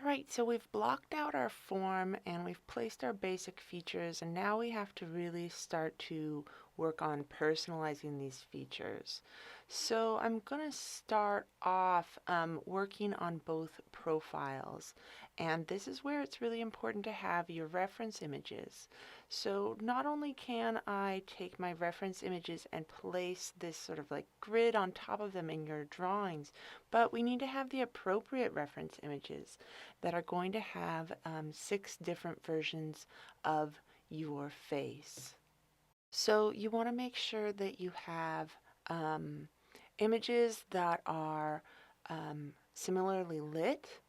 All right, so we've blocked out our form and we've placed our basic features, and now we have to really start to work on personalizing these features. So I'm going to start off working on both profiles, and this is where it's really important to have your reference images. So not only can I take my reference images and place this sort of like grid on top of them in your drawings, but we need to have the appropriate reference images that are going to have 6 different versions of your face. So you want to make sure that you have images that are similarly lit.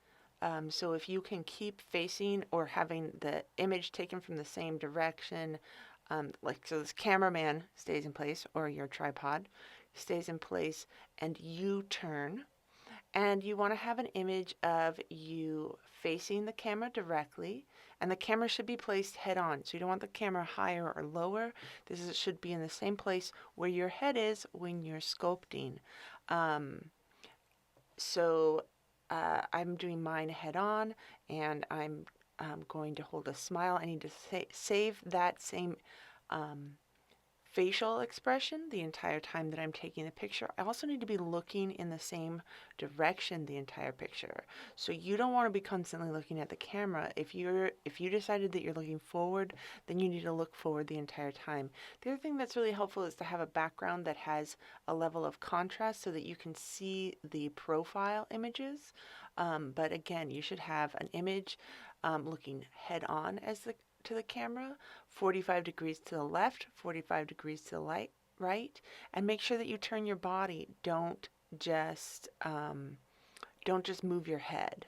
So if you can keep facing or having the image taken from the same direction, like so this cameraman stays in place or your tripod stays in place and you turn, and you want to have an image of you facing the camera directly, and the camera should be placed head on. So you don't want the camera higher or lower. Should be in the same place where your head is when you're sculpting. Um, I'm doing mine head on, and I'm going to hold a smile. I need to save that same facial expression the entire time that I'm taking the picture. I also need to be looking in the same direction the entire picture. So you don't want to be constantly looking at the camera. If you decided that you're looking forward, then you need to look forward the entire time. The other thing that's really helpful is to have a background that has a level of contrast so that you can see the profile images. But again, you should have an image looking head on to the camera, 45 degrees to the left, 45 degrees to the right, and make sure that you turn your body. Don't just move your head.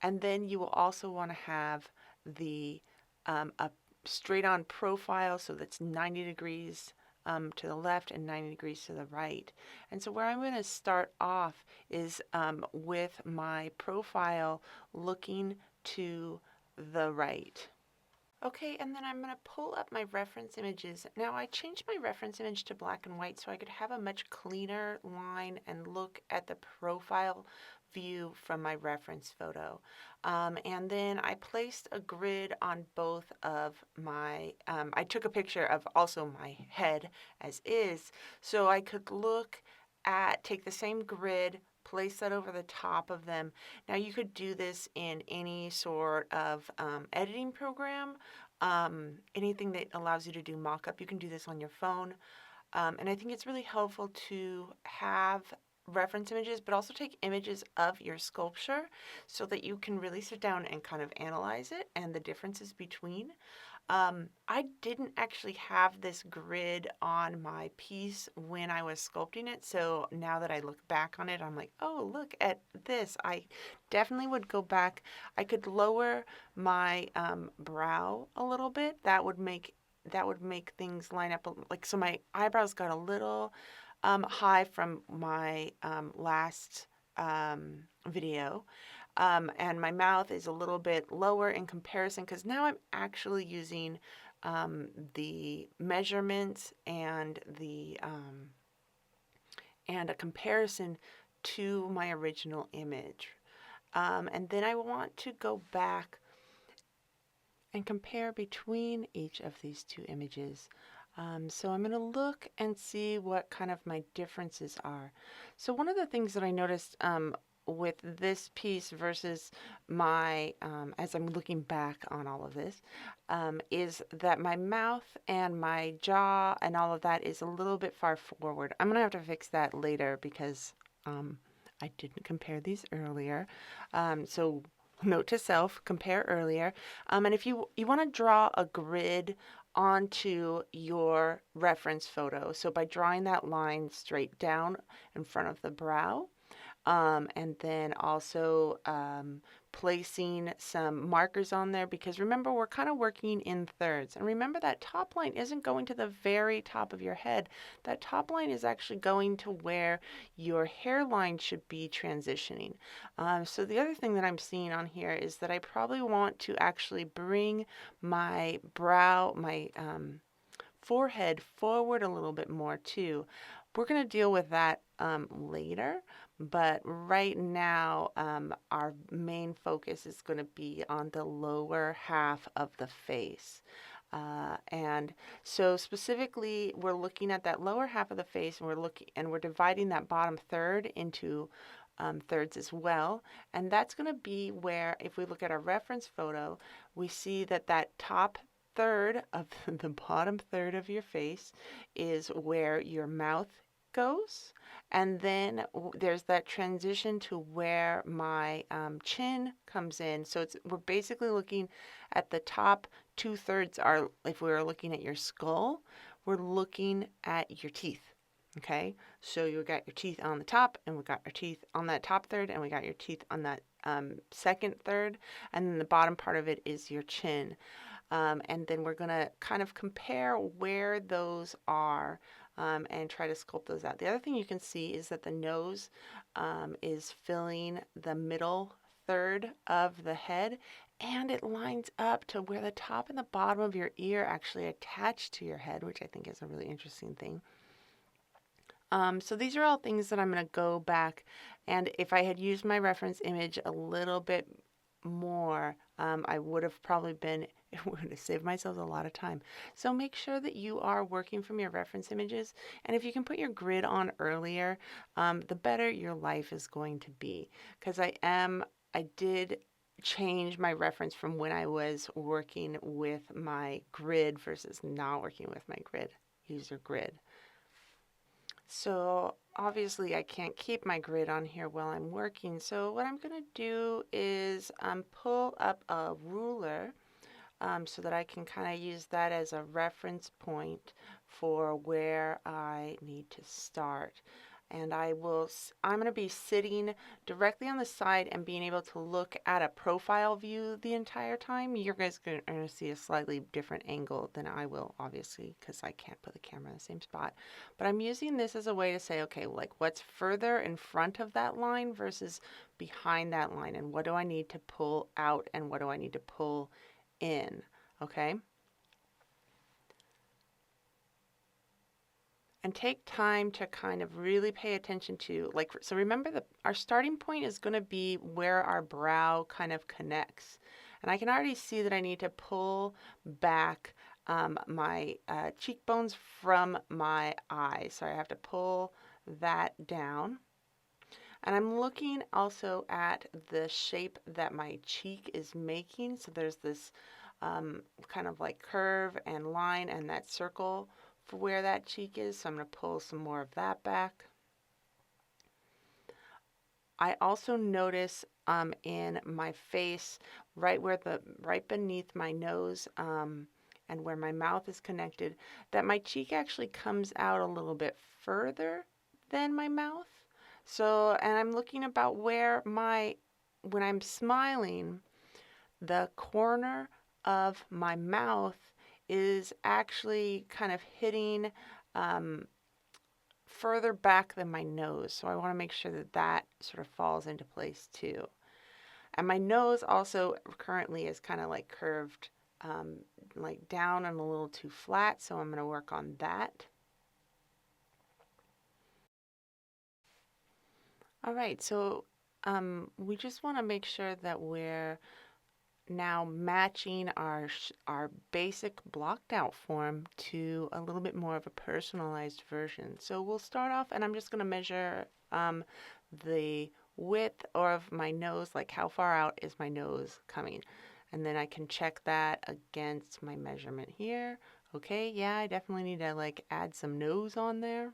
And then you will also want to have the a straight on profile, so that's 90 degrees to the left and 90 degrees to the right. And so where I'm going to start off is with my profile looking to the right. Okay, and then I'm going to pull up my reference images. Now I changed my reference image to black and white so I could have a much cleaner line and look at the profile view from my reference photo. And then I placed a grid on both of my, I took a picture of also my head as is, so I could take the same grid, place that over the top of them. Now you could do this in any sort of editing program, anything that allows you to do mock-up. You can do this on your phone. And I think it's really helpful to have reference images, but also take images of your sculpture so that you can really sit down and kind of analyze it and the differences between. I didn't actually have this grid on my piece when I was sculpting it, so now that I look back on it, I'm like, oh, look at this. I definitely would go back. I could lower my brow a little bit. That would make things line up. Like, so my eyebrows got a little high from my last video. And my mouth is a little bit lower in comparison because now I'm actually using the measurements and and a comparison to my original image. And then I want to go back and compare between each of these two images. So I'm going to look and see what kind of my differences are. So one of the things that I noticed with this piece versus my, as I'm looking back on all of this, is that my mouth and my jaw and all of that is a little bit far forward. I'm going to have to fix that later because I didn't compare these earlier. So note to self, compare earlier. And if you want to draw a grid onto your reference photo, so by drawing that line straight down in front of the brow, and then also placing some markers on there, because remember, we're kind of working in thirds. And remember, that top line isn't going to the very top of your head. That top line is actually going to where your hairline should be transitioning. So the other thing that I'm seeing on here is that I probably want to actually bring my brow, my forehead forward a little bit more too. We're going to deal with that later, But right now, our main focus is going to be on the lower half of the face. And so specifically, we're looking at that lower half of the face, and we're dividing that bottom third into thirds as well. And that's going to be where, if we look at our reference photo, we see that that top third of the bottom third of your face is where your mouth goes. And then there's that transition to where my chin comes in. So we're basically looking at the top 2/3 are, if we were looking at your skull, we're looking at your teeth. Okay, so you got your teeth on the top, and we got your teeth on that top third, and we got your teeth on that second third, and then the bottom part of it is your chin. And then we're going to kind of compare where those are and try to sculpt those out. The other thing you can see is that the nose is filling the middle third of the head, and it lines up to where the top and the bottom of your ear actually attach to your head, which I think is a really interesting thing. So these are all things that I'm going to go back, and if I had used my reference image a little bit more, I would have probably been, it would have saved myself a lot of time. So make sure that you are working from your reference images, and if you can put your grid on earlier, the better your life is going to be. Because I did change my reference from when I was working with my grid versus not working with my grid, user grid. So obviously I can't keep my grid on here while I'm working. So what I'm going to do is pull up a ruler so that I can kind of use that as a reference point for where I need to start. And I'm going to be sitting directly on the side and being able to look at a profile view the entire time. You guys are going to see a slightly different angle than I will, obviously, because I can't put the camera in the same spot. But I'm using this as a way to say, okay, like what's further in front of that line versus behind that line, and what do I need to pull out and what do I need to pull in, okay? And take time to kind of really pay attention to, like, so remember that our starting point is going to be where our brow kind of connects. And I can already see that I need to pull back my cheekbones from my eyes. So I have to pull that down. And I'm looking also at the shape that my cheek is making. So there's this kind of like curve and line and that circle for where that cheek is. So I'm going to pull some more of that back. I also notice in my face, right beneath my nose and where my mouth is connected, that my cheek actually comes out a little bit further than my mouth. So, and I'm looking about where when I'm smiling, the corner of my mouth is actually kind of hitting further back than my nose. So I want to make sure that that sort of falls into place too. And my nose also currently is kind of like curved like down and a little too flat. So I'm going to work on that. All right, so we just want to make sure that we're now matching our basic blocked out form to a little bit more of a personalized version. So we'll start off, and I'm just going to measure the width of my nose, like how far out is my nose coming. And then I can check that against my measurement here. Okay, yeah, I definitely need to like add some nose on there.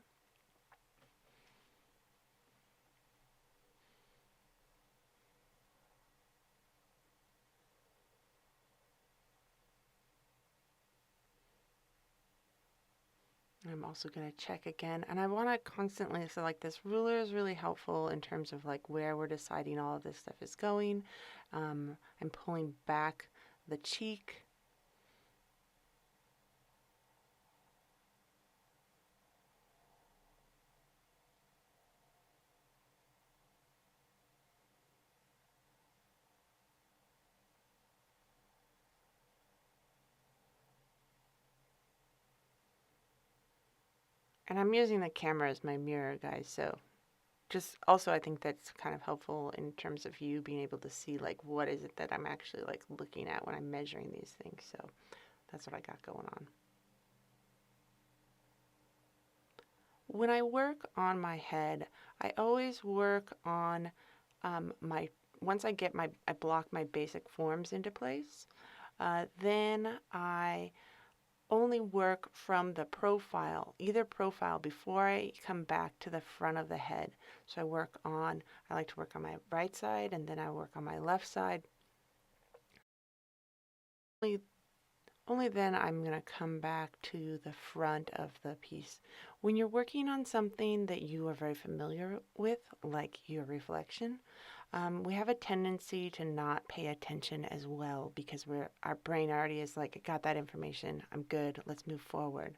I'm also going to check again, and I want to constantly, so like this ruler is really helpful in terms of like where we're deciding all of this stuff is going. I'm pulling back the cheek. And I'm using the camera as my mirror, guys, so just also I think that's kind of helpful in terms of you being able to see like what is it that I'm actually like looking at when I'm measuring these things. So that's what I got going on. When I work on my head, I always work on my, once I block my basic forms into place, then I only work from the profile, either profile, before I come back to the front of the head. So I like to work on my right side, and then I work on my left side. Only then I'm going to come back to the front of the piece. When you're working on something that you are very familiar with, like your reflection, we have a tendency to not pay attention as well because our brain already is like, I got that information, I'm good, let's move forward.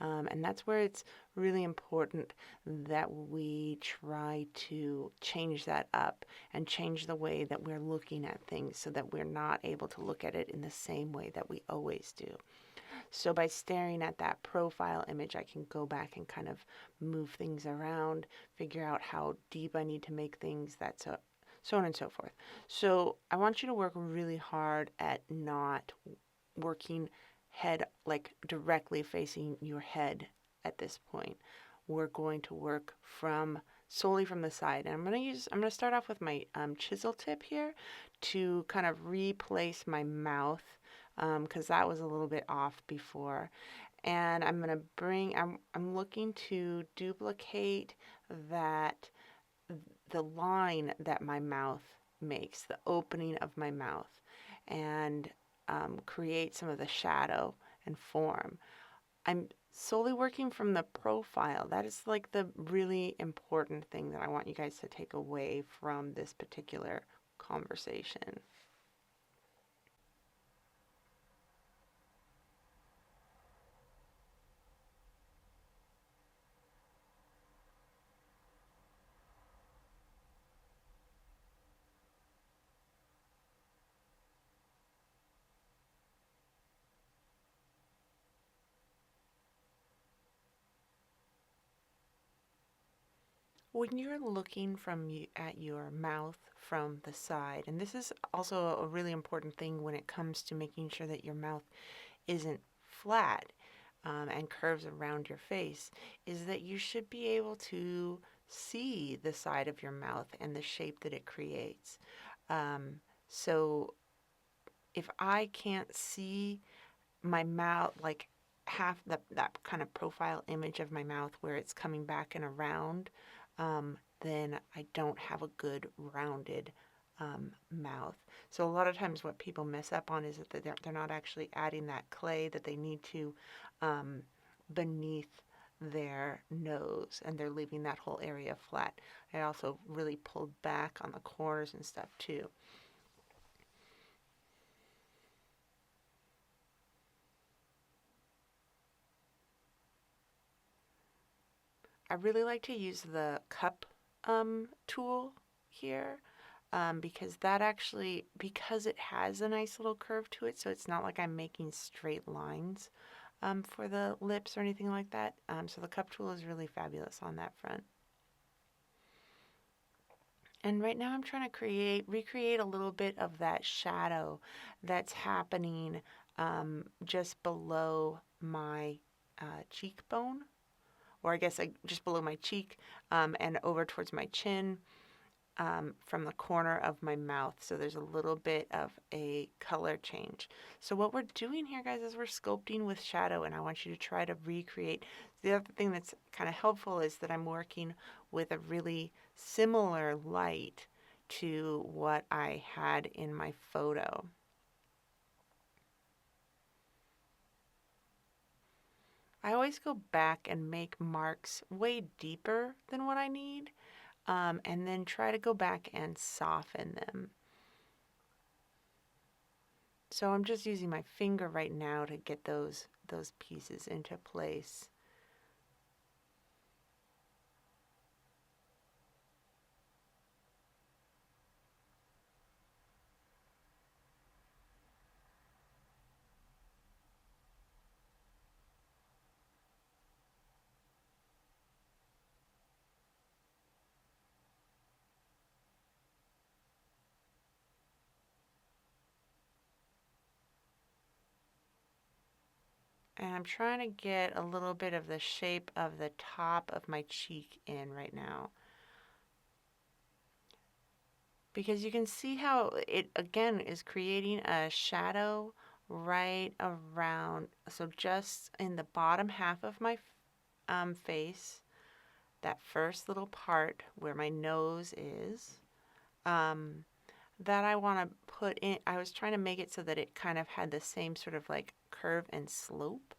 And that's where it's really important that we try to change that up and change the way that we're looking at things so that we're not able to look at it in the same way that we always do. So by staring at that profile image, I can go back and kind of move things around, figure out how deep I need to make things, so on and so forth. So I want you to work really hard at not working head, like directly facing your head at this point. We're going to work solely from the side. And I'm going to start off with my chisel tip here to kind of replace my mouth because that was a little bit off before. And I'm looking to duplicate the line that my mouth makes, the opening of my mouth, and create some of the shadow and form. I'm solely working from the profile. That is like the really important thing that I want you guys to take away from this particular conversation. When you're looking at your mouth from the side, and this is also a really important thing when it comes to making sure that your mouth isn't flat and curves around your face, is that you should be able to see the side of your mouth and the shape that it creates. So if I can't see my mouth, like half that kind of profile image of my mouth where it's coming back and around, then I don't have a good rounded mouth. So a lot of times what people mess up on is that they're not actually adding that clay that they need to beneath their nose, and they're leaving that whole area flat. I also really pulled back on the corners and stuff too. I really like to use the cup tool here because because it has a nice little curve to it, so it's not like I'm making straight lines for the lips or anything like that. So the cup tool is really fabulous on that front. And right now I'm trying to recreate a little bit of that shadow that's happening just below my cheekbone, or I guess just below my cheek and over towards my chin from the corner of my mouth. So there's a little bit of a color change. So what we're doing here, guys, is we're sculpting with shadow, and I want you to try to recreate. The other thing that's kind of helpful is that I'm working with a really similar light to what I had in my photo. I always go back and make marks way deeper than what I need, and then try to go back and soften them. So I'm just using my finger right now to get those pieces into place. And I'm trying to get a little bit of the shape of the top of my cheek in right now. Because you can see how it, again, is creating a shadow right around, so just in the bottom half of my face, that first little part where my nose is, that I want to put in. I was trying to make it so that it kind of had the same sort of like curve and slope.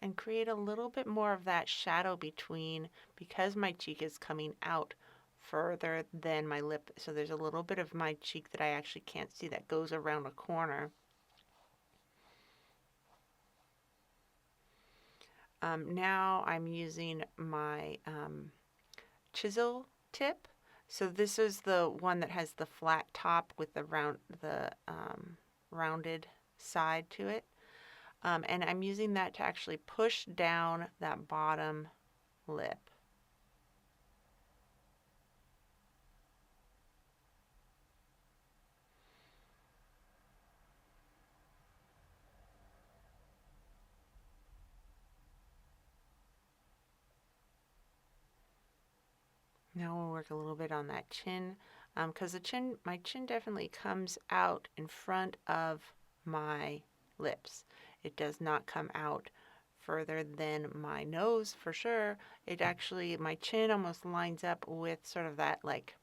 And create a little bit more of that shadow between, because my cheek is coming out further than my lip. So there's a little bit of my cheek that I actually can't see that goes around a corner. Now I'm using my chisel tip. So this is the one that has the flat top with the rounded side to it. And I'm using that to actually push down that bottom lip. Now we'll work a little bit on that chin, because my chin definitely comes out in front of my lips. It does not come out further than my nose for sure. It actually, my chin almost lines up with sort of that like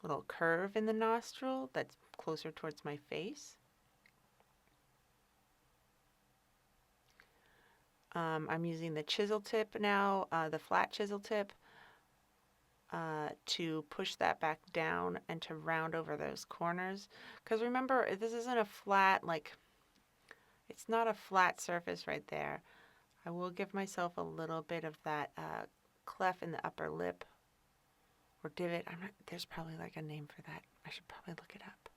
little curve in the nostril that's closer towards my face. I'm using the chisel tip now, the flat chisel tip, to push that back down and to round over those corners. Because remember, this isn't a flat, like, it's not a flat surface right there. I will give myself a little bit of that cleft in the upper lip, or divot. There's probably like a name for that. I should probably look it up.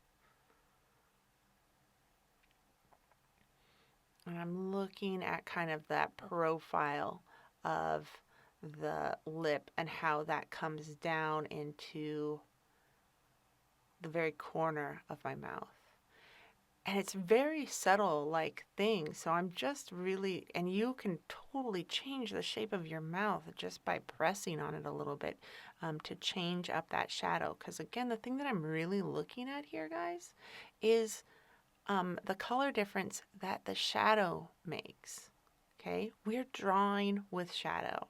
And I'm looking at kind of that profile of the lip and how that comes down into the very corner of my mouth. And it's very subtle like thing. So I'm just really, and you can totally change the shape of your mouth just by pressing on it a little bit, to change up that shadow. Because again, the thing that I'm really looking at here, guys, is the color difference that the shadow makes. Okay, we're drawing with shadow.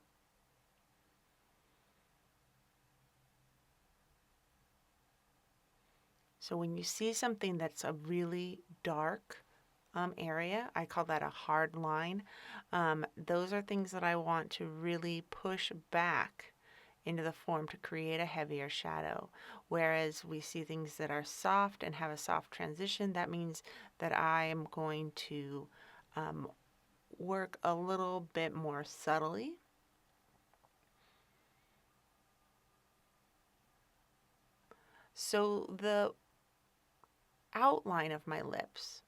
So when you see something that's a really dark area, I call that a hard line. Those are things that I want to really push back into the form to create a heavier shadow. Whereas we see things that are soft and have a soft transition, that means that I am going to work a little bit more subtly. So the outline of my lips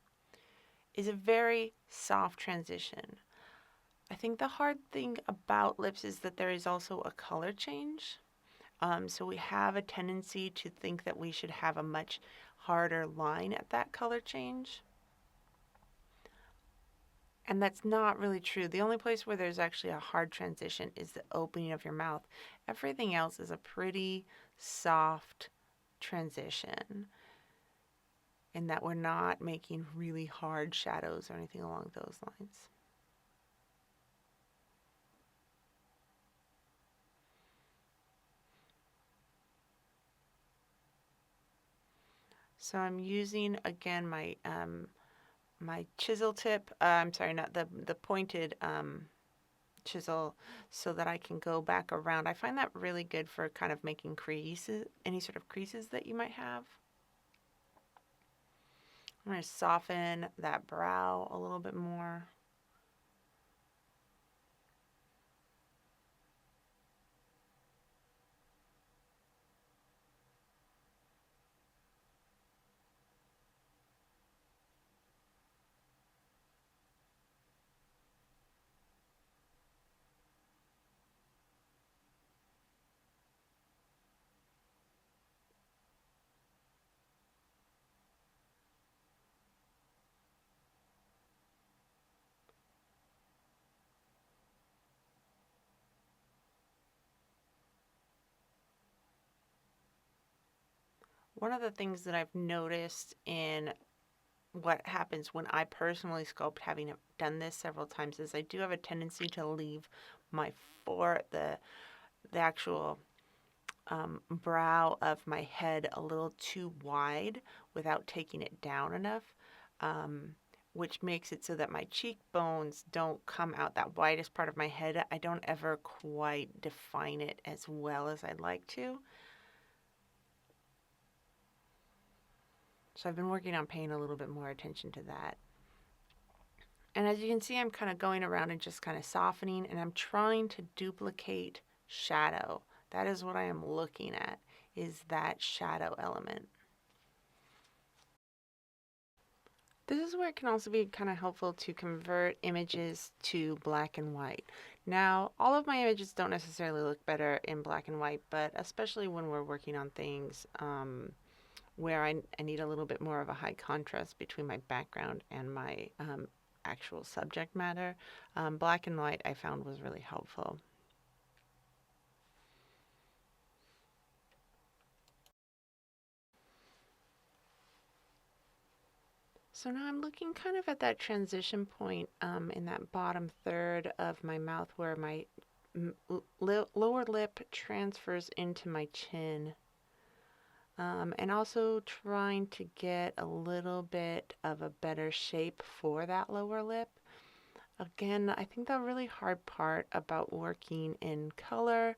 is a very soft transition. I think the hard thing about lips is that there is also a color change. So we have a tendency to think that we should have a much harder line at that color change. And that's not really true. The only place where there's actually a hard transition is the opening of your mouth. Everything else is a pretty soft transition, in that we're not making really hard shadows or anything along those lines. So I'm using again my my chisel tip. I'm sorry, not the pointed chisel, so that I can go back around. I find that really good for kind of making creases, any sort of creases that you might have. I'm going to soften that brow a little bit more. One of the things that I've noticed in what happens when I personally sculpt, having done this several times, is I do have a tendency to leave my the actual brow of my head a little too wide without taking it down enough, which makes it so that my cheekbones don't come out that widest part of my head. I don't ever quite define it as well as I'd like to. So I've been working on paying a little bit more attention to that. And as you can see, I'm kind of going around and just kind of softening, and I'm trying to duplicate shadow. That is what I am looking at, is that shadow element. This is where it can also be kind of helpful to convert images to black and white. Now, all of my images don't necessarily look better in black and white, but especially when we're working on things where I need a little bit more of a high contrast between my background and my actual subject matter, black and white I found was really helpful. So now I'm looking kind of at that transition point in that bottom third of my mouth where my lower lip transfers into my chin. And also trying to get a little bit of a better shape for that lower lip. Again, I think the really hard part about working in color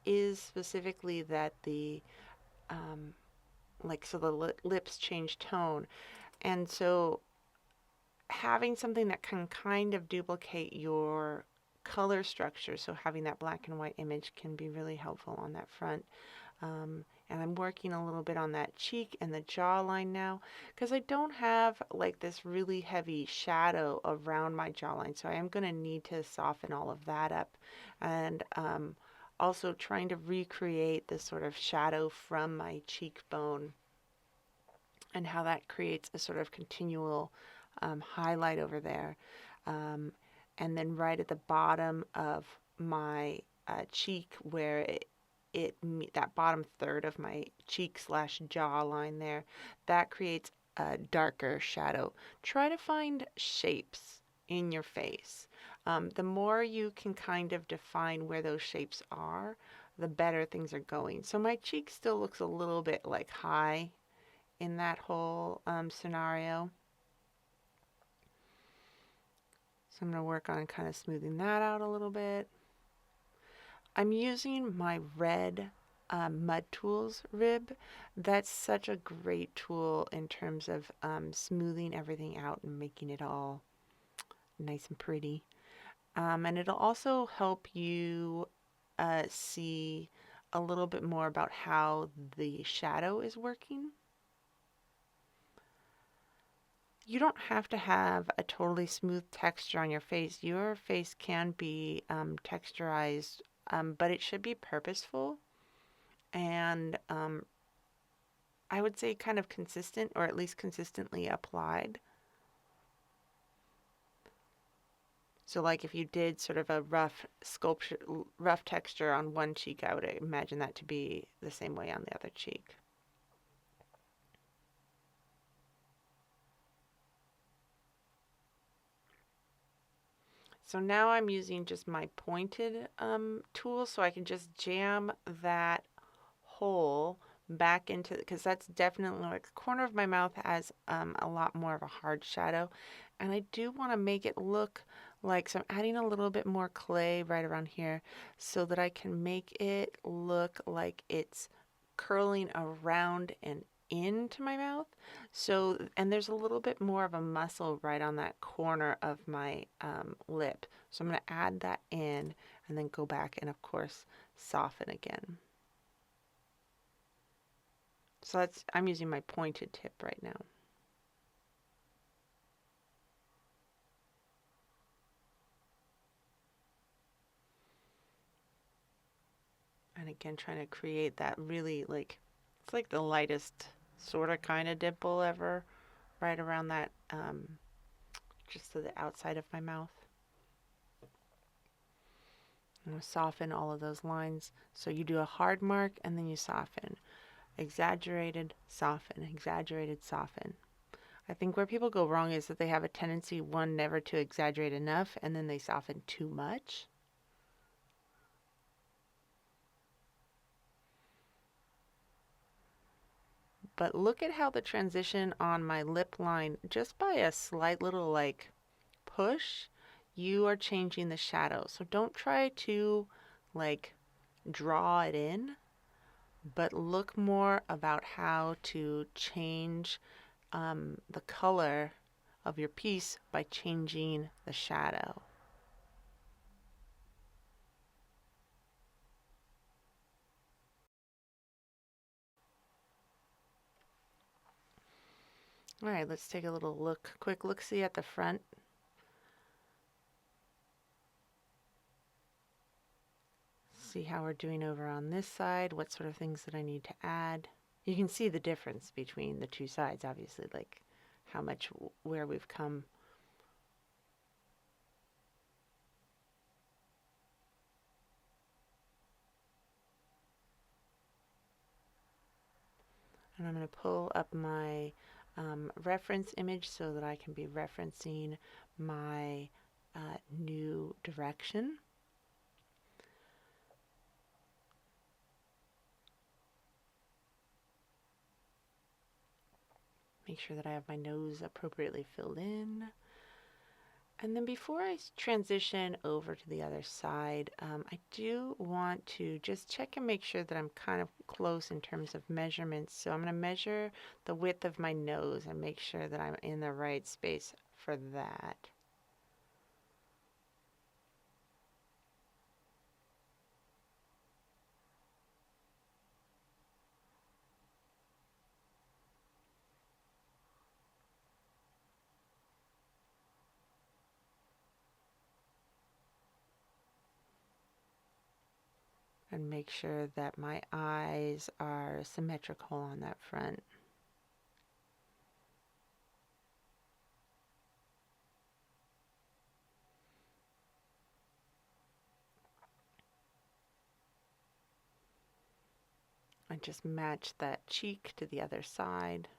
is specifically that the lips change tone. And so having something that can kind of duplicate your color structure, so having that black and white image, can be really helpful on that front. And I'm working a little bit on that cheek and the jawline now, because I don't have like this really heavy shadow around my jawline, so I am going to need to soften all of that up. And also trying to recreate this sort of shadow from my cheekbone and how that creates a sort of continual highlight over there. And then right at the bottom of my cheek, where that bottom third of my cheek slash jawline there, that creates a darker shadow. Try to find shapes in your face. The more you can kind of define where those shapes are, the better things are going. So my cheek still looks a little bit like high in that whole scenario. So I'm going to work on kind of smoothing that out a little bit. I'm using my red Mud Tools rib. That's such a great tool in terms of smoothing everything out and making it all nice and pretty. And it'll also help you see a little bit more about how the shadow is working. You don't have to have a totally smooth texture on your face. Your face can be texturized, but it should be purposeful and I would say kind of consistent, or at least consistently applied. So like if you did sort of a rough texture on one cheek, I would imagine that to be the same way on the other cheek. So now I'm using just my pointed tool, so I can just jam that hole back into, because that's definitely like the corner of my mouth has a lot more of a hard shadow, and I do want to make it look like, so I'm adding a little bit more clay right around here so that I can make it look like it's curling around and into my mouth. So, and there's a little bit more of a muscle right on that corner of my lip. So I'm going to add that in and then go back and of course soften again. So I'm using my pointed tip right now. And again, trying to create that really it's like the lightest sort of kind of dimple ever, right around that, just to the outside of my mouth. I'm going to soften all of those lines. So you do a hard mark and then you soften. exaggerated, soften, exaggerated, soften. I think where people go wrong is that they have a tendency, one, never to exaggerate enough, and then they soften too much. But look at how the transition on my lip line, just by a slight little like push, you are changing the shadow. So don't try to like draw it in, but look more about how to change the color of your piece by changing the shadow. All right, let's take a little quick look-see at the front. See how we're doing over on this side, what sort of things that I need to add. You can see the difference between the two sides, obviously, like how much, where we've come. And I'm going to pull up my reference image so that I can be referencing my new direction. Make sure that I have my nose appropriately filled in. And then before I transition over to the other side, I do want to just check and make sure that I'm kind of close in terms of measurements. So I'm going to measure the width of my nose and make sure that I'm in the right space for that. And make sure that my eyes are symmetrical on that front. And just match that cheek to the other side.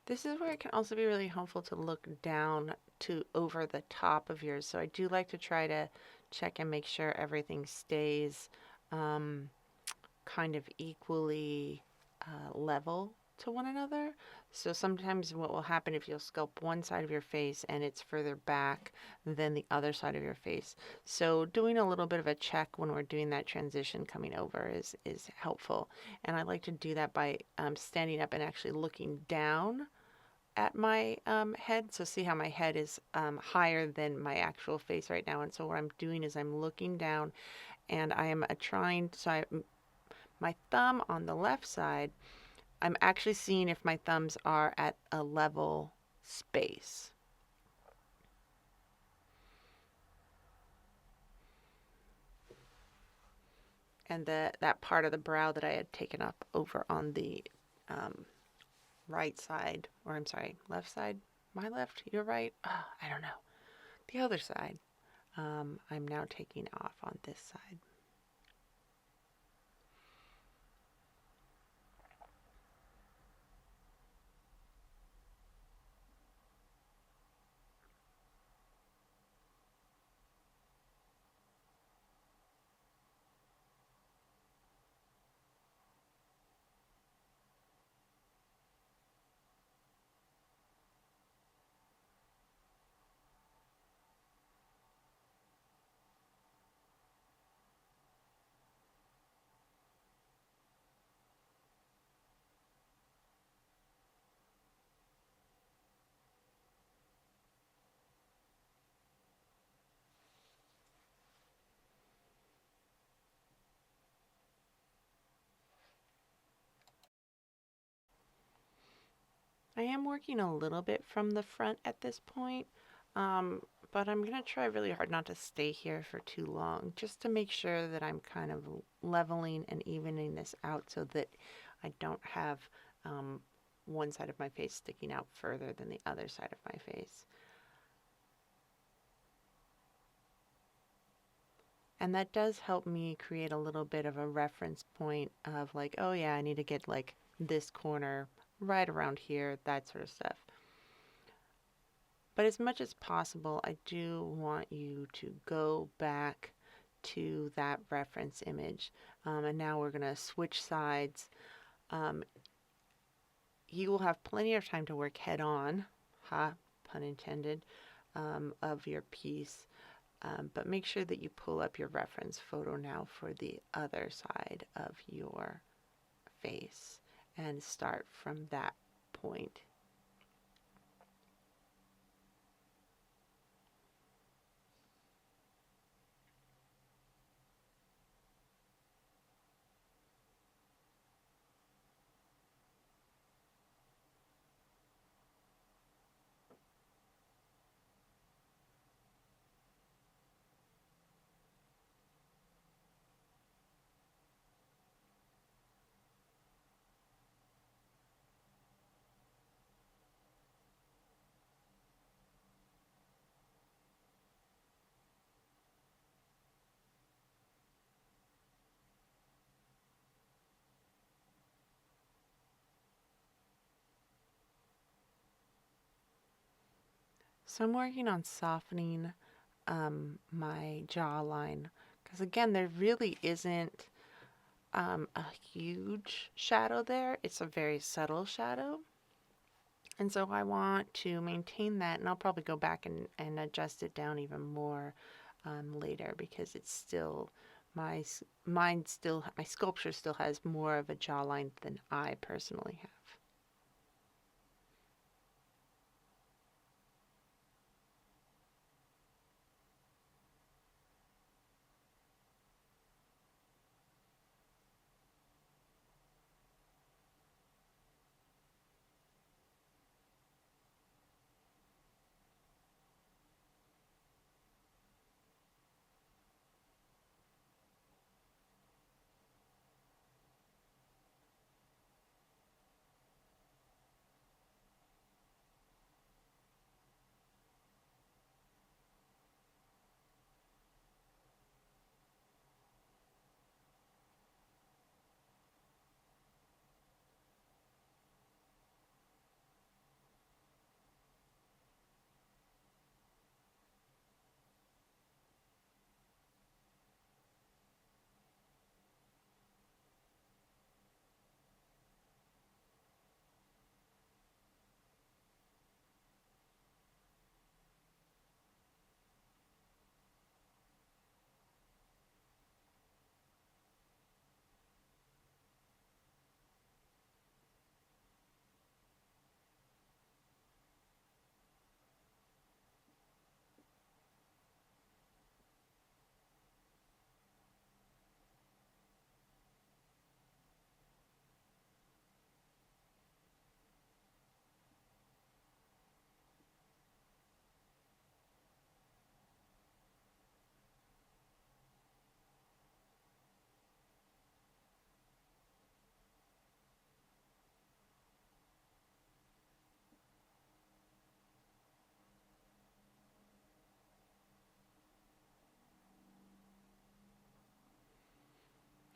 This is where it can also be really helpful to look down to over the top of yours. So I do like to try to check and make sure everything stays kind of equally level to one another. So sometimes what will happen if you'll sculpt one side of your face and it's further back than the other side of your face. So doing a little bit of a check when we're doing that transition coming over is helpful. And I like to do that by standing up and actually looking down at my head. So see how my head is higher than my actual face right now. And so what I'm doing is I'm looking down and I am trying, my thumb on the left side, I'm actually seeing if my thumbs are at a level space. And that part of the brow that I had taken up over on the right side, or I'm sorry, left side, my left, your right, I don't know, the other side, I'm now taking off on this side. I am working a little bit from the front at this point, but I'm going to try really hard not to stay here for too long, just to make sure that I'm kind of leveling and evening this out so that I don't have one side of my face sticking out further than the other side of my face. And that does help me create a little bit of a reference point of like, oh yeah, I need to get like this corner right around here, that sort of stuff. But as much as possible, I do want you to go back to that reference image. And now we're going to switch sides. Um, you will have plenty of time to work head on, pun intended, of your piece. But make sure that you pull up your reference photo now for the other side of your face and start from that point. So I'm working on softening my jawline because again, there really isn't a huge shadow there. It's a very subtle shadow. And so I want to maintain that, and I'll probably go back and adjust it down even more later because it's still my my sculpture still has more of a jawline than I personally have.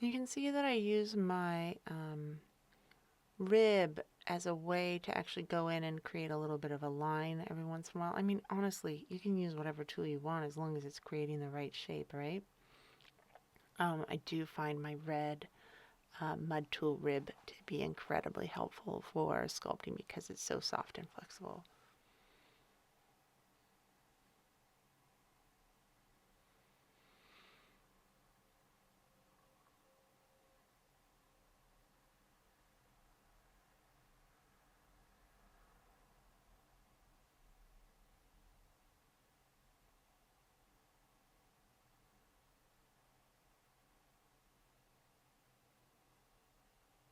You can see that I use my rib as a way to actually go in and create a little bit of a line every once in a while. I mean, honestly, you can use whatever tool you want as long as it's creating the right shape, right? I do find my red mud tool rib to be incredibly helpful for sculpting because it's so soft and flexible.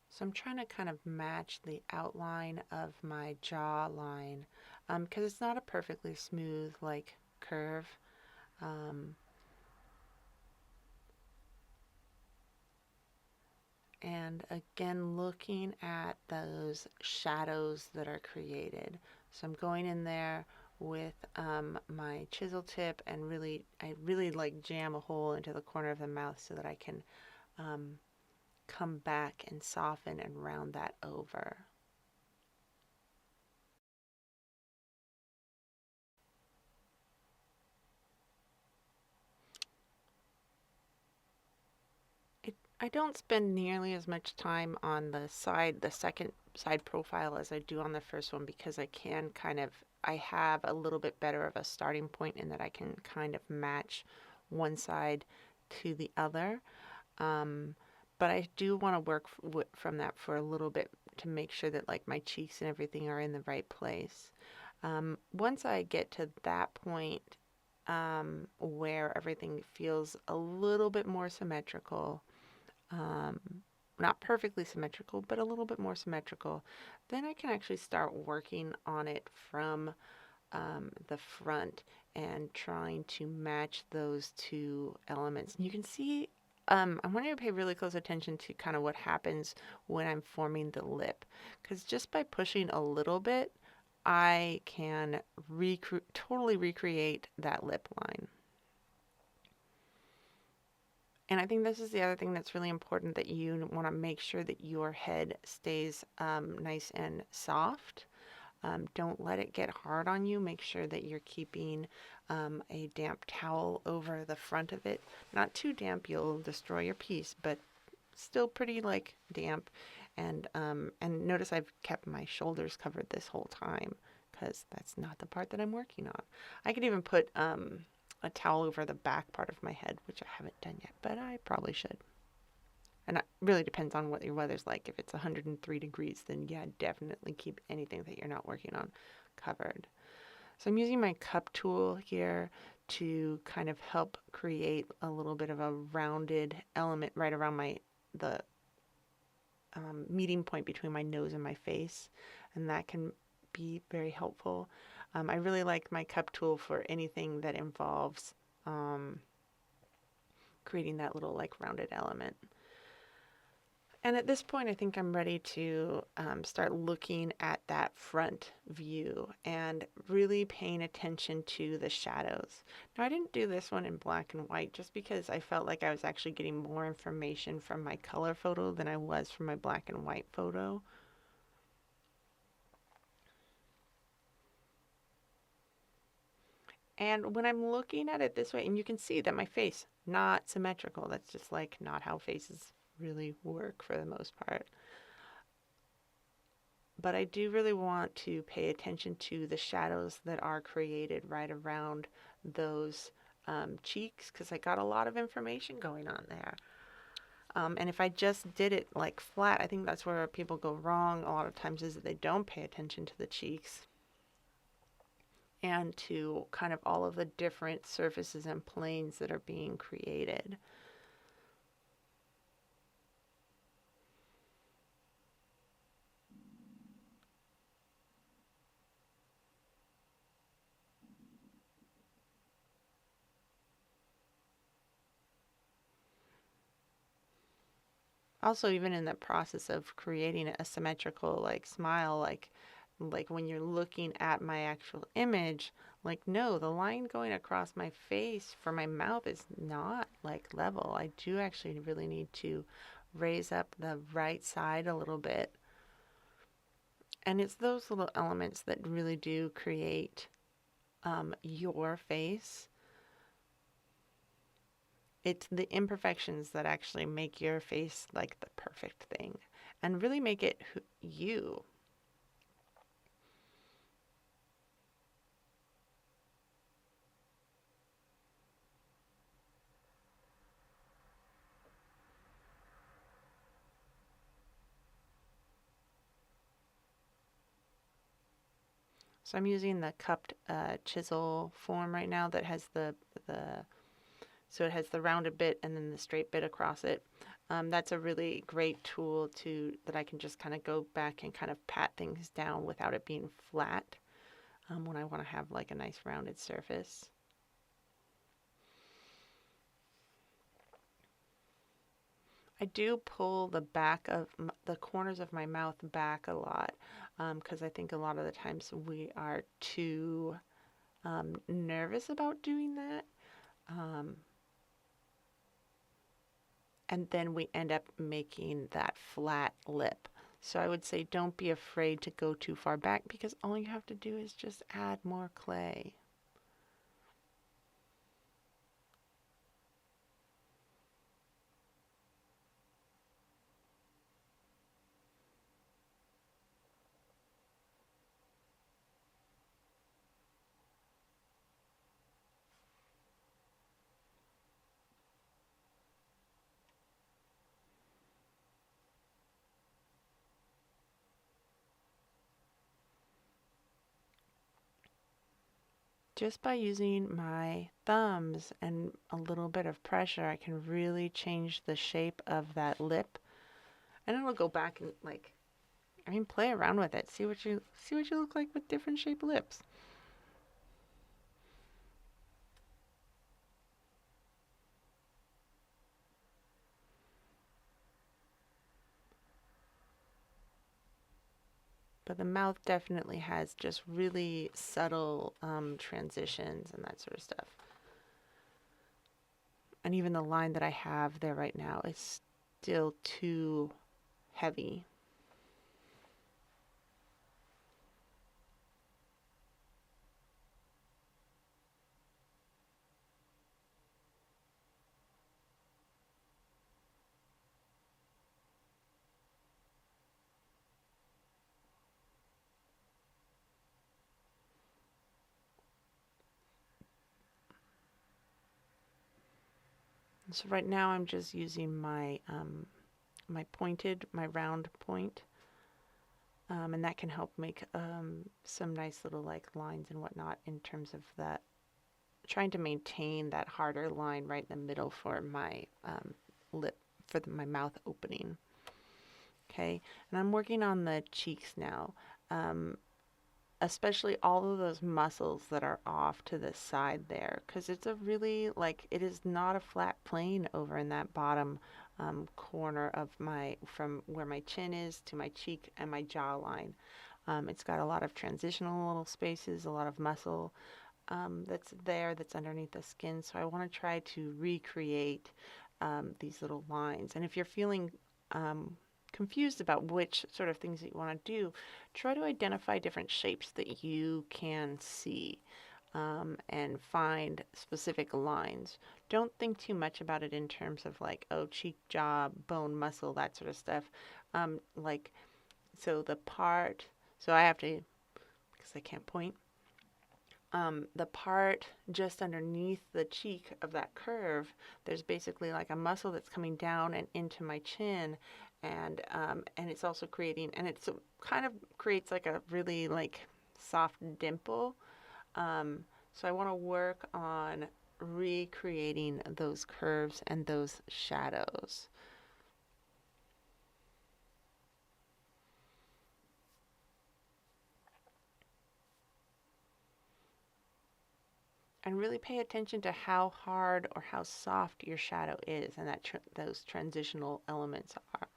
So I'm trying to kind of match the outline of my jawline because it's not a perfectly smooth like curve. Um, and again, looking at those shadows that are created. So I'm going in there with my chisel tip and I really like jam a hole into the corner of the mouth so that I can come back and soften and round that over. I don't spend nearly as much time on the second side profile as I do on the first one because I have a little bit better of a starting point in that I can kind of match one side to the other. But I do want to work from that for a little bit to make sure that like my cheeks and everything are in the right place. Once I get to that point where everything feels a little bit more symmetrical, um, not perfectly symmetrical, but a little bit more symmetrical, then I can actually start working on it from the front and trying to match those two elements. And you can see, I want you to pay really close attention to kind of what happens when I'm forming the lip, because just by pushing a little bit, I can totally recreate that lip line. And I think this is the other thing that's really important, that you want to make sure that your head stays nice and soft. Don't let it get hard on you. Make sure that you're keeping a damp towel over the front of it. Not too damp, you'll destroy your piece, but still pretty like damp. And notice I've kept my shoulders covered this whole time because that's not the part that I'm working on. I could even put a towel over the back part of my head, which I haven't done yet, but I probably should. And it really depends on what your weather's like. If it's 103 degrees, then yeah, definitely keep anything that you're not working on covered. So I'm using my cup tool here to kind of help create a little bit of a rounded element right around the meeting point between my nose and my face, and that can be very helpful. I really like my cup tool for anything that involves creating that little like rounded element. And at this point, I think I'm ready to start looking at that front view and really paying attention to the shadows. Now, I didn't do this one in black and white just because I felt like I was actually getting more information from my color photo than I was from my black and white photo. And when I'm looking at it this way, and you can see that my face, not symmetrical. That's just like not how faces really work for the most part. But I do really want to pay attention to the shadows that are created right around those cheeks, because I got a lot of information going on there. And if I just did it like flat, I think that's where people go wrong a lot of times, is that they don't pay attention to the cheeks and to kind of all of the different surfaces and planes that are being created. Also, even in the process of creating a symmetrical like smile, like when you're looking at my actual image, like no, the line going across my face for my mouth is not like level. I do actually really need to raise up the right side a little bit. And it's those little elements that really do create your face. It's the imperfections that actually make your face like the perfect thing and really make it you. So I'm using the cupped chisel form right now that has so it has the rounded bit and then the straight bit across it. That's a really great tool that I can just kind of go back and kind of pat things down without it being flat when I want to have like a nice rounded surface. I do pull the back of the corners of my mouth back a lot because I think a lot of the times we are too nervous about doing that. Um, and then we end up making that flat lip. So I would say don't be afraid to go too far back because all you have to do is just add more clay. Just by using my thumbs and a little bit of pressure, I can really change the shape of that lip. And it'll go back and play around with it. See what you look like with different shaped lips. But the mouth definitely has just really subtle transitions and that sort of stuff. And even the line that I have there right now is still too heavy. So right now I'm just using my my round point, and that can help make some nice little lines and whatnot in terms of that. Trying to maintain that harder line right in the middle for my lip, for my mouth opening. Okay, and I'm working on the cheeks now. Um, Especially all of those muscles that are off to the side there, because it's a really it is not a flat plane over in that bottom corner of from where my chin is to my cheek and my jawline. It's got a lot of transitional little spaces, a lot of muscle that's underneath the skin. So I want to try to recreate these little lines. And if you're feeling confused about which sort of things that you want to do, try to identify different shapes that you can see and find specific lines. Don't think too much about it in terms of cheek, jaw, bone, muscle, that sort of stuff. Um, like, so the part, so I have to, because I can't point, the part just underneath the cheek of that curve, there's basically like a muscle that's coming down and into my chin, and it's also creating, and it kind of creates like a really soft dimple. So I want to work on recreating those curves and those shadows. And really pay attention to how hard or how soft your shadow is and that those transitional elements are.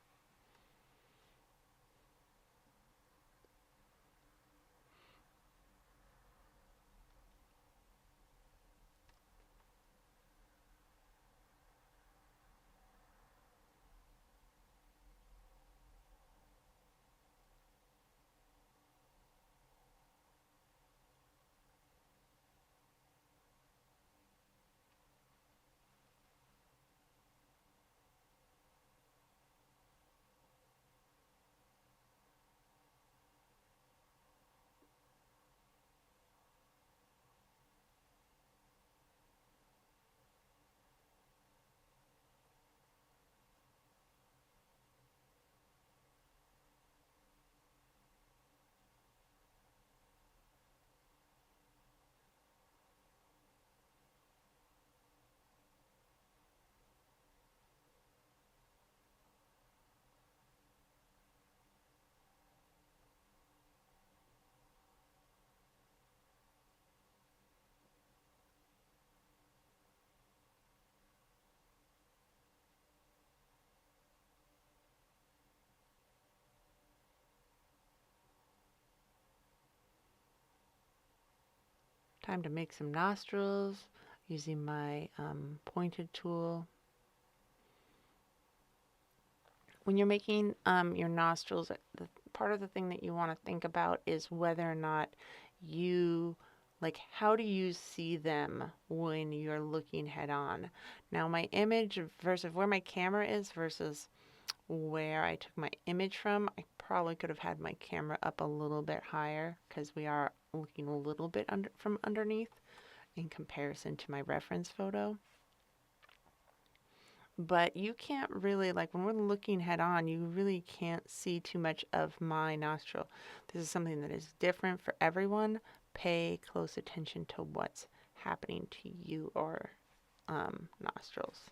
Time to make some nostrils using my pointed tool. When you're making your nostrils, part of the thing that you want to think about is whether or not you, like, how do you see them when you're looking head on? Now, my image versus where my camera is versus where I took my image from, I probably could have had my camera up a little bit higher because we are looking a little bit from underneath in comparison to my reference photo. But you can't really, like when we're looking head on, you really can't see too much of my nostril. This is something that is different for everyone. Pay close attention to what's happening to you or nostrils.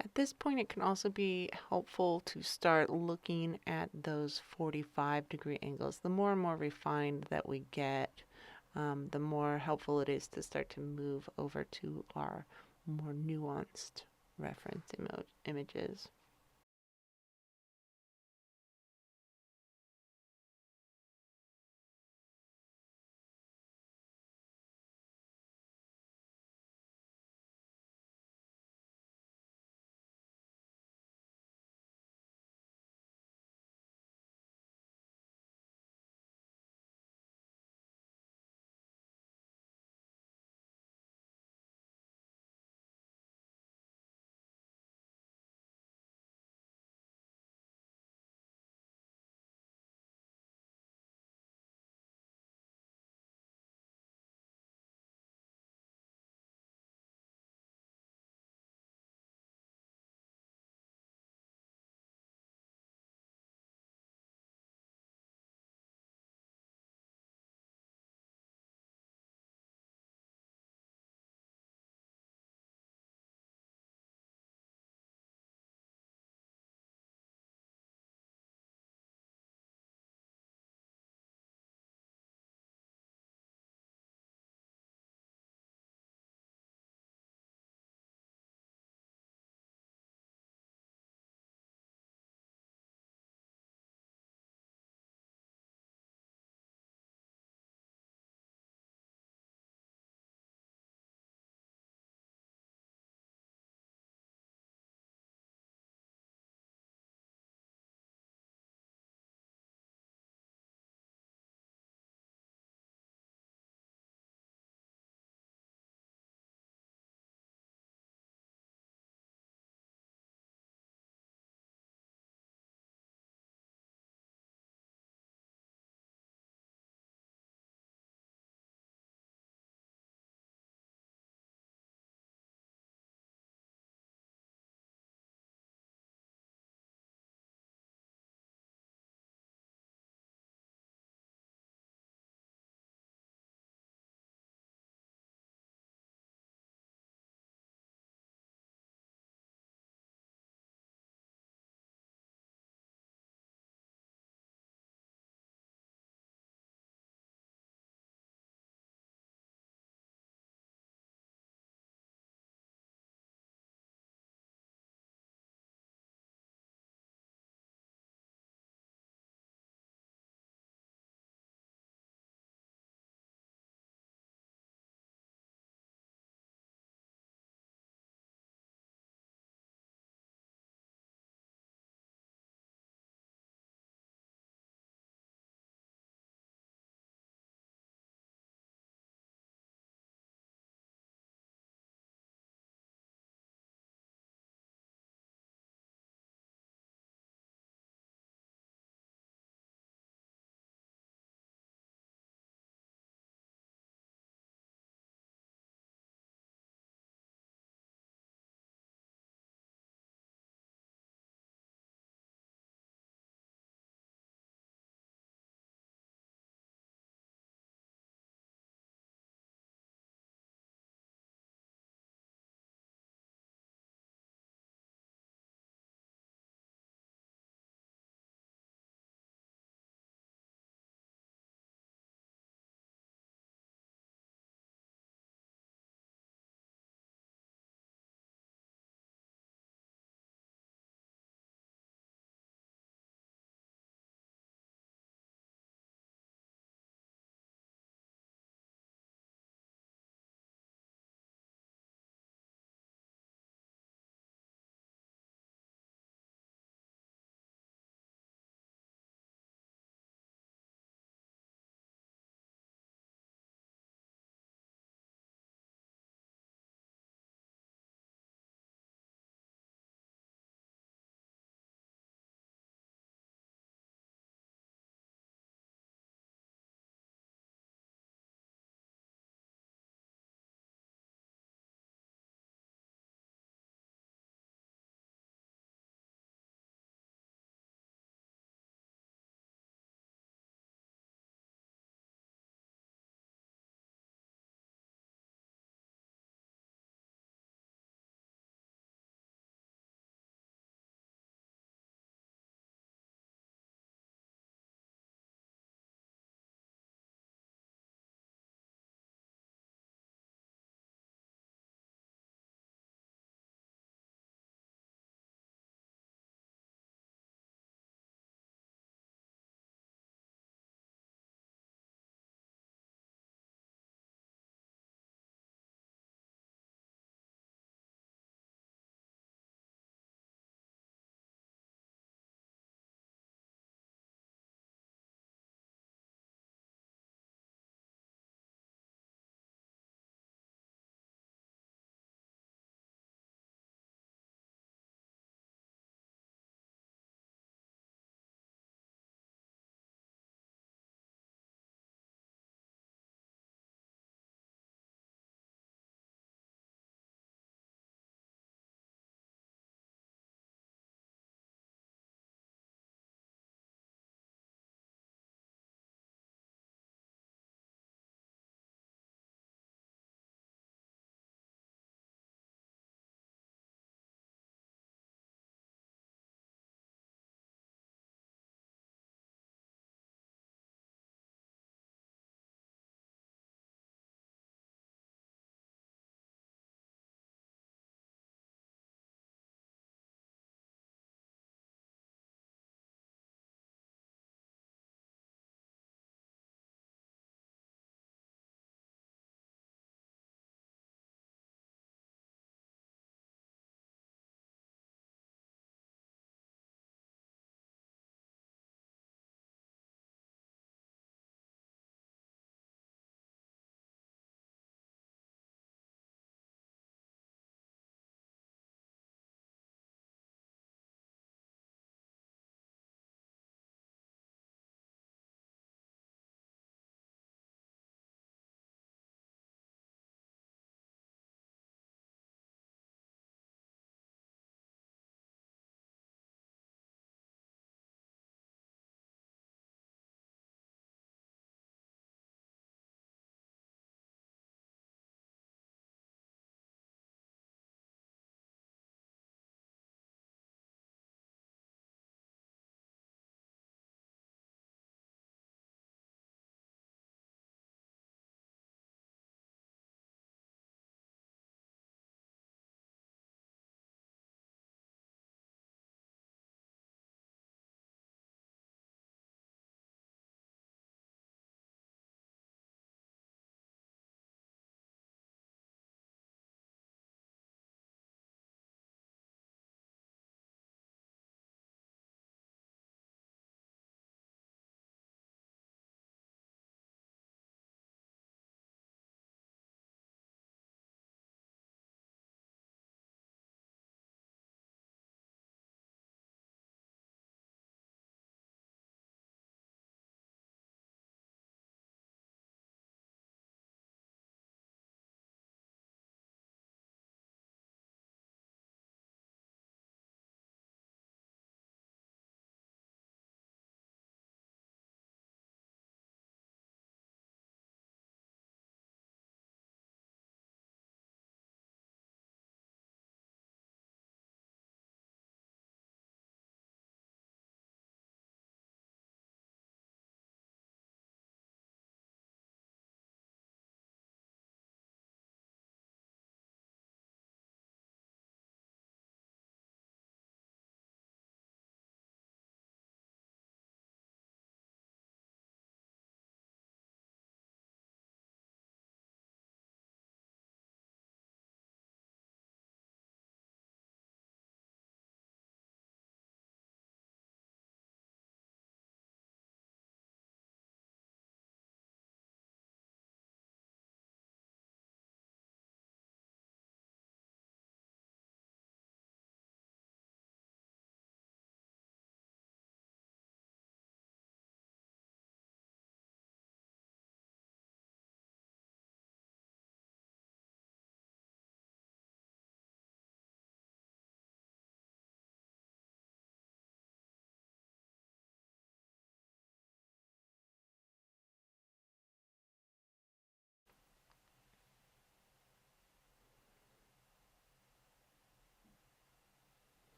At this point, it can also be helpful to start looking at those 45-degree angles. The more and more refined that we get, the more helpful it is to start to move over to our more nuanced reference images.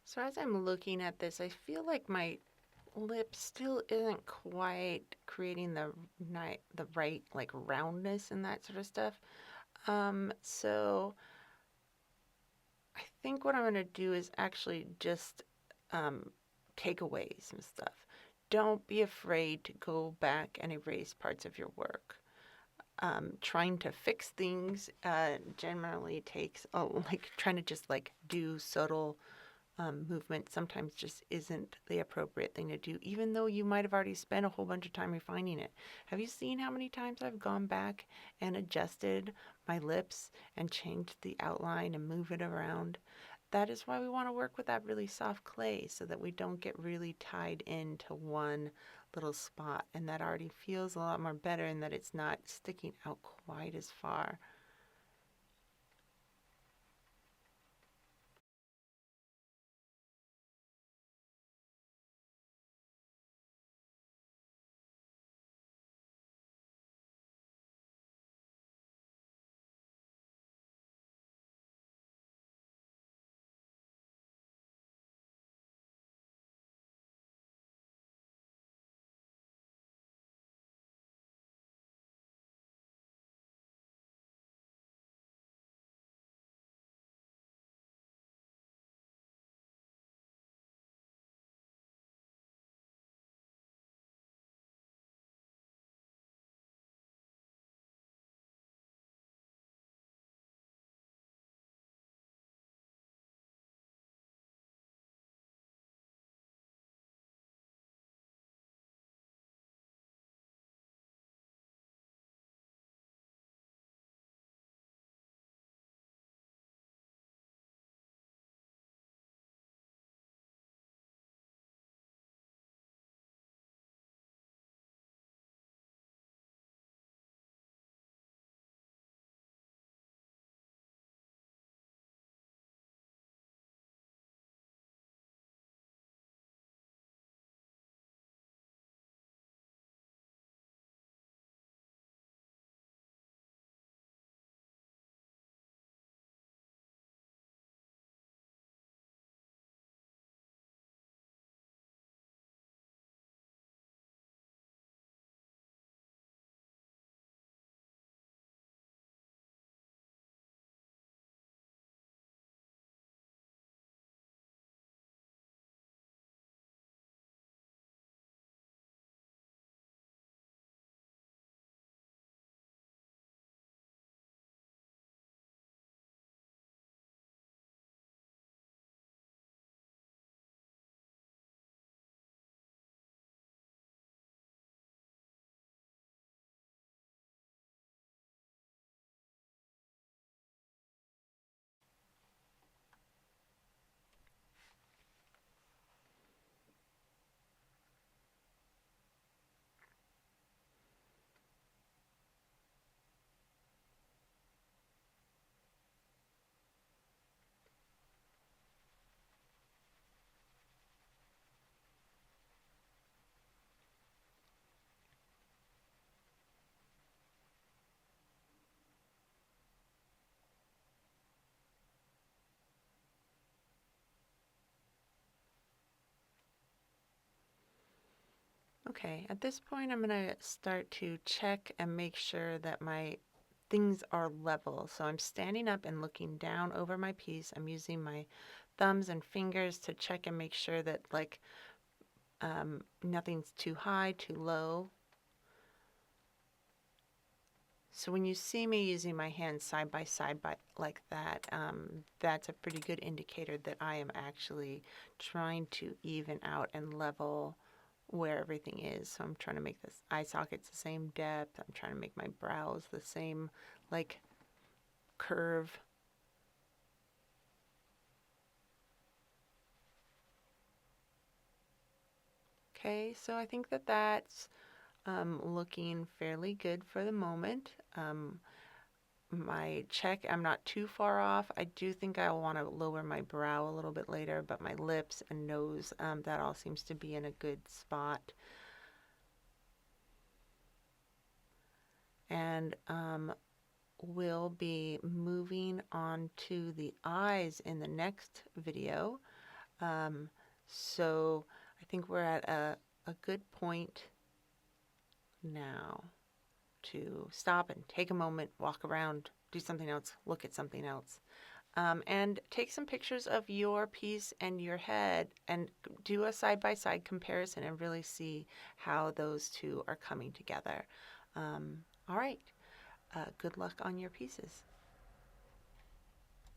So as I'm looking at this, I feel like my lip still isn't quite creating the right like roundness and that sort of stuff. So I think what I'm going to do is actually just take away some stuff. Don't be afraid to go back and erase parts of your work. Trying to fix things generally takes like trying to just like do subtle movement sometimes just isn't the appropriate thing to do, even though you might have already spent a whole bunch of time refining it. Have you seen how many times I've gone back and adjusted my lips and changed the outline and move it around? That is why we want to work with that really soft clay so that we don't get really tied into one little spot, and that already feels a lot more better and that it's not sticking out quite as far. Okay, at this point I'm going to start to check and make sure that my things are level. So I'm standing up and looking down over my piece. I'm using my thumbs and fingers to check and make sure that like nothing's too high, too low. So when you see me using my hands side by side like that, that's a pretty good indicator that I am actually trying to even out and level where everything is. So I'm trying to make this eye sockets the same depth. I'm trying to make my brows the same like curve. Okay, so I think that that's looking fairly good for the moment. My check, I'm not too far off. I do think I want to lower my brow a little bit later, but my lips and nose, that all seems to be in a good spot. And we'll be moving on to the eyes in the next video. So I think we're at a good point now to stop and take a moment, walk around, do something else, look at something else. And take some pictures of your piece and your head and do a side-by-side comparison and really see how those two are coming together. All right. Good luck on your pieces.